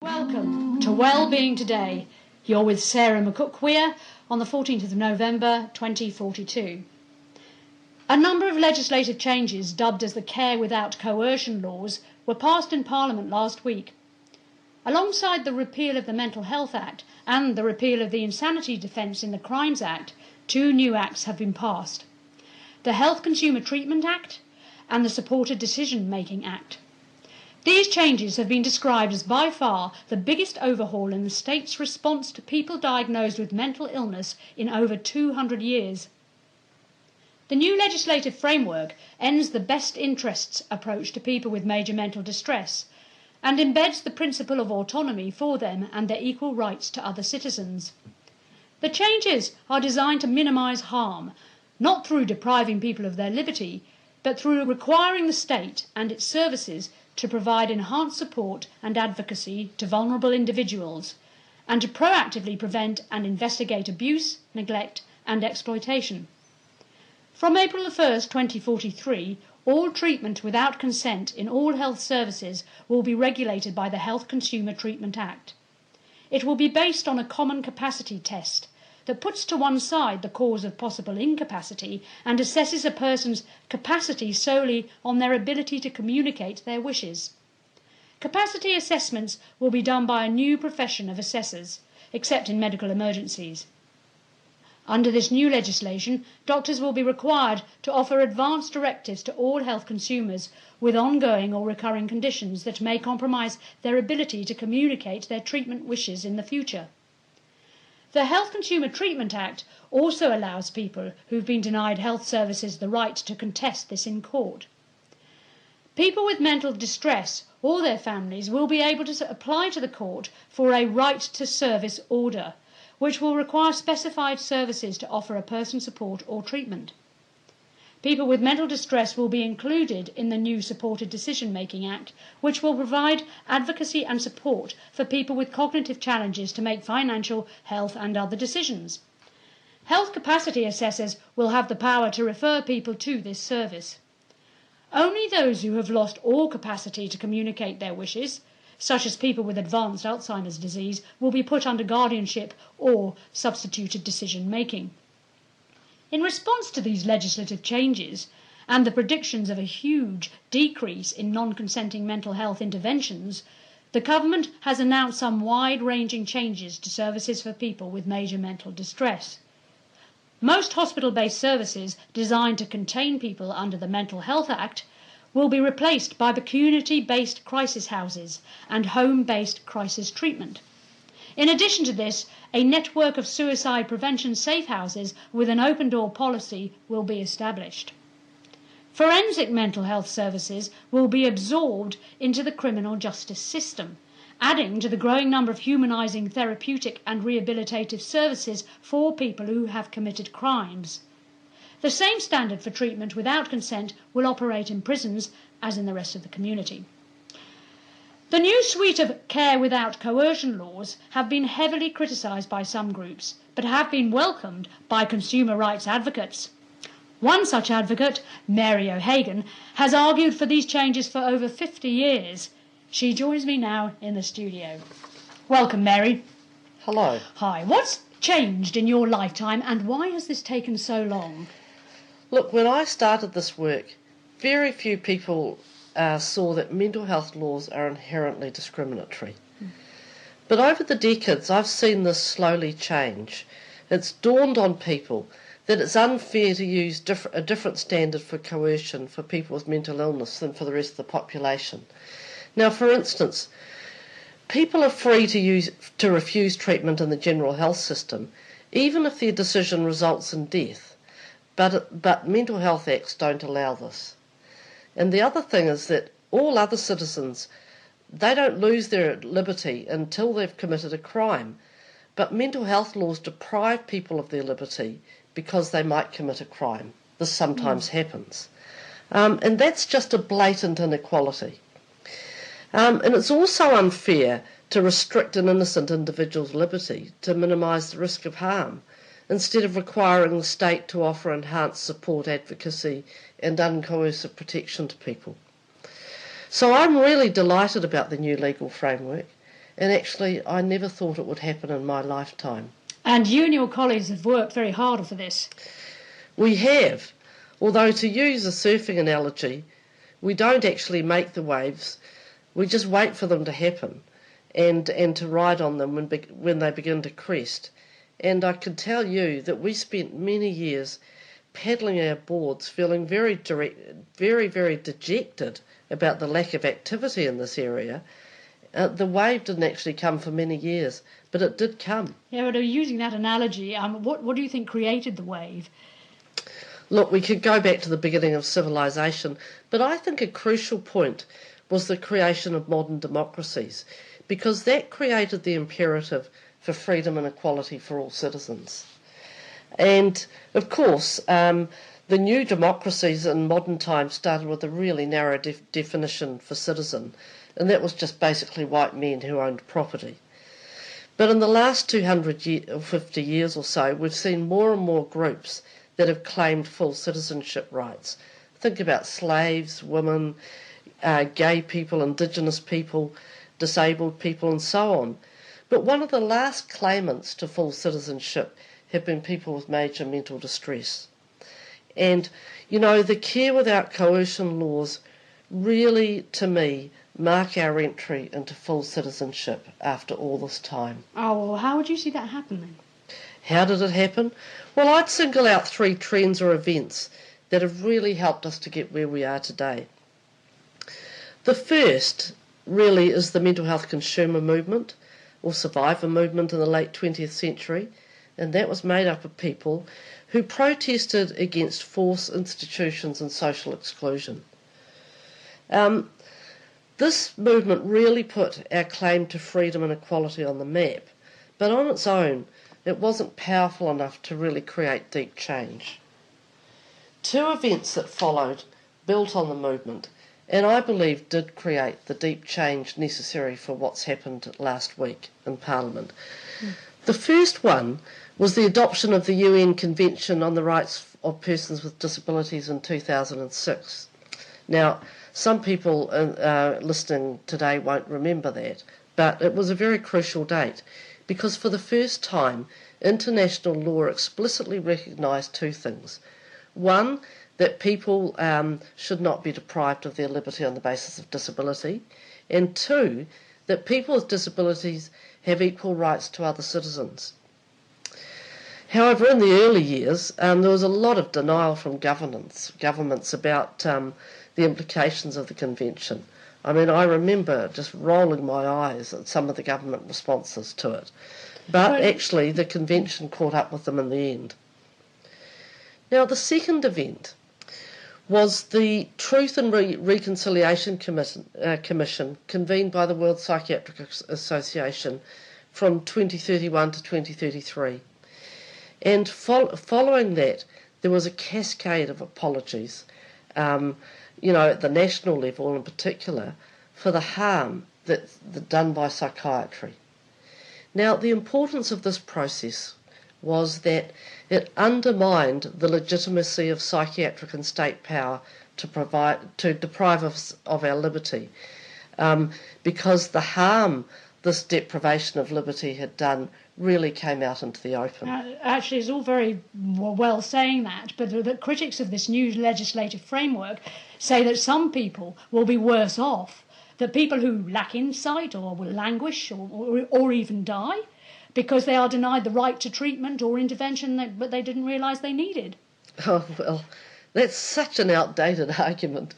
Welcome to Wellbeing Today. You're with Sara McCook Weir on the 14th of November 2042. A number of legislative changes, dubbed as the Care Without Coercion laws, were passed in Parliament last week. Alongside the repeal of the Mental Health Act and the repeal of the Insanity Defence in the Crimes Act, two new acts have been passed: the Health Consumer Treatment Act and the Supported Decision Making Act. These changes have been described as by far the biggest overhaul in the state's response to people diagnosed with mental illness in over 200 years. The new legislative framework ends the best interests approach to people with major mental distress and embeds the principle of autonomy for them and their equal rights to other citizens. The changes are designed to minimise harm, not through depriving people of their liberty, but through requiring the state and its services to provide enhanced support and advocacy to vulnerable individuals, and to proactively prevent and investigate abuse, neglect and exploitation. From April 1, 2043, all treatment without consent in all health services will be regulated by the Health Consumer Treatment Act. It will be based on a common capacity test that puts to one side the cause of possible incapacity and assesses a person's capacity solely on their ability to communicate their wishes. Capacity assessments will be done by a new profession of assessors, except in medical emergencies. Under this new legislation, doctors will be required to offer advance directives to all health consumers with ongoing or recurring conditions that may compromise their ability to communicate their treatment wishes in the future. The Health Consumer Treatment Act also allows people who've been denied health services the right to contest this in court. People with mental distress or their families will be able to apply to the court for a right to service order, which will require specified services to offer a person support or treatment. People with mental distress will be included in the new Supported Decision Making Act, which will provide advocacy and support for people with cognitive challenges to make financial, health and other decisions. Health capacity assessors will have the power to refer people to this service. Only those who have lost all capacity to communicate their wishes, such as people with advanced Alzheimer's disease, will be put under guardianship or substituted decision making. In response to these legislative changes and the predictions of a huge decrease in non-consenting mental health interventions, the government has announced some wide-ranging changes to services for people with major mental distress. Most hospital-based services designed to contain people under the Mental Health Act will be replaced by community-based crisis houses and home-based crisis treatment. In addition to this, a network of suicide prevention safe houses with an open door policy will be established. Forensic mental health services will be absorbed into the criminal justice system, adding to the growing number of humanising therapeutic and rehabilitative services for people who have committed crimes. The same standard for treatment without consent will operate in prisons as in the rest of the community. The new suite of Care Without Coercion laws have been heavily criticised by some groups, but have been welcomed by consumer rights advocates. One such advocate, Mary O'Hagan, has argued for these changes for over 50 years. She joins me now in the studio. Welcome, Mary. Hello. Hi. What's changed in your lifetime and why has this taken so long? Look, when I started this work, very few people saw that mental health laws are inherently discriminatory. But over the decades, I've seen this slowly change. It's dawned on people that it's unfair to use a different standard for coercion for people with mental illness than for the rest of the population. Now, for instance, people are free to refuse treatment in the general health system, even if their decision results in death. But mental health acts don't allow this. And the other thing is that all other citizens, they don't lose their liberty until they've committed a crime. But mental health laws deprive people of their liberty because they might commit a crime. This sometimes happens. And that's just a blatant inequality. And it's also unfair to restrict an innocent individual's liberty to minimise the risk of harm, instead of requiring the state to offer enhanced support, advocacy and uncoercive protection to people. So I'm really delighted about the new legal framework. and actually I never thought it would happen in my lifetime. And you and your colleagues have worked very hard for this. We have, although to use a surfing analogy, we don't actually make the waves, we just wait for them to happen and to ride on them when they begin to crest. And I can tell you that we spent many years paddling our boards, feeling very, very dejected about the lack of activity in this area. The wave didn't actually come for many years, but it did come. Yeah, but using that analogy, what do you think created the wave? Look, we could go back to the beginning of civilization, but I think a crucial point was the creation of modern democracies, because that created the imperative for freedom and equality for all citizens. And, of course, the new democracies in modern times started with a really narrow definition for citizen, and that was just basically white men who owned property. But in the last 250 years or so, we've seen more and more groups that have claimed full citizenship rights. Think about slaves, women, gay people, indigenous people, disabled people, and so on. But one of the last claimants to full citizenship have been people with major mental distress. And, the care without coercion laws really, to me, mark our entry into full citizenship after all this time. Oh, well, how would you see that happen then? How did it happen? Well, I'd single out 3 trends or events that have really helped us to get where we are today. The first really is the mental health consumer movement, or survivor movement in the late 20th century, and that was made up of people who protested against force, institutions and social exclusion. This movement really put our claim to freedom and equality on the map, but on its own it wasn't powerful enough to really create deep change. 2 events that followed built on the movement, and I believe did create the deep change necessary for what's happened last week in Parliament. The first one was the adoption of the UN Convention on the Rights of Persons with Disabilities in 2006. Now, some people listening today won't remember that, but it was a very crucial date because for the first time, international law explicitly recognised 2 things. One, that people should not be deprived of their liberty on the basis of disability, and 2, that people with disabilities have equal rights to other citizens. However, in the early years, there was a lot of denial from governments about the implications of the convention. I mean, I remember just rolling my eyes at some of the government responses to it. But actually, the convention caught up with them in the end. Now, the second event was the Truth and Reconciliation Commission convened by the World Psychiatric Association from 2031 to 2033. And following that, there was a cascade of apologies, at the national level in particular, for the harm that's done by psychiatry. Now, the importance of this process was that it undermined the legitimacy of psychiatric and state power to deprive us of our liberty, because the harm this deprivation of liberty had done really came out into the open. Actually, it's all very well saying that, but the critics of this new legislative framework say that some people will be worse off, that people who lack insight or will languish or even die because they are denied the right to treatment or intervention that they didn't realise they needed. Oh, well, that's such an outdated argument.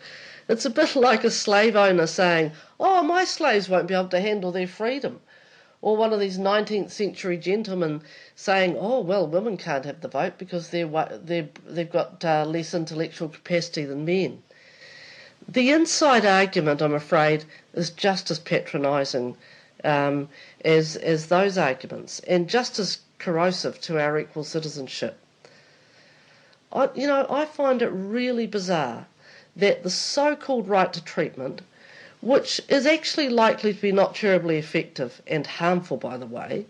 It's a bit like a slave owner saying, oh, my slaves won't be able to handle their freedom. Or one of these 19th century gentlemen saying, oh, well, women can't have the vote because they've got less intellectual capacity than men. The inside argument, I'm afraid, is just as patronising as those arguments, and just as corrosive to our equal citizenship. I find it really bizarre that the so-called right to treatment, which is actually likely to be not terribly effective and harmful, by the way,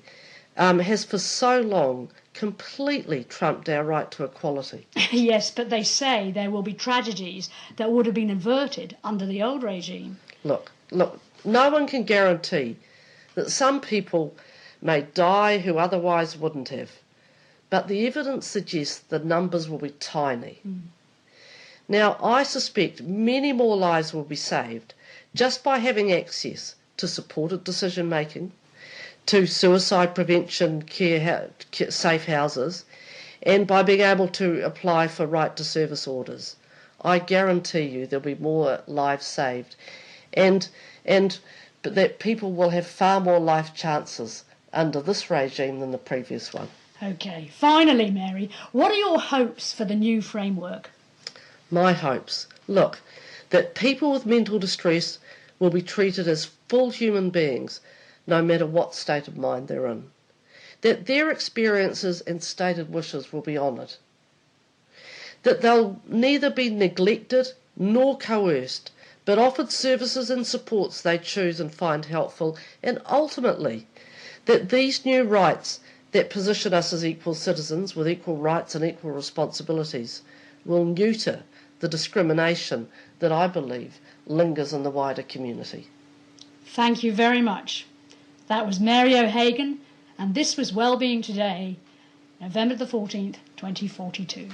has for so long completely trumped our right to equality. Yes, but they say there will be tragedies that would have been averted under the old regime. Look, no one can guarantee that some people may die who otherwise wouldn't have, but the evidence suggests the numbers will be tiny. Now, I suspect many more lives will be saved just by having access to supported decision making, to suicide prevention safe houses, and by being able to apply for right to service orders. I guarantee you there'll be more lives saved, and but that people will have far more life chances under this regime than the previous one. Okay, finally, Mary, what are your hopes for the new framework? My hopes, look, that people with mental distress will be treated as full human beings, no matter what state of mind they're in. That their experiences and stated wishes will be honoured. That they'll neither be neglected nor coerced, but offered services and supports they choose and find helpful, and ultimately, that these new rights that position us as equal citizens with equal rights and equal responsibilities will neuter the discrimination that I believe lingers in the wider community. Thank you very much. That was Mary O'Hagan, and this was Wellbeing Today, November the 14th, 2042.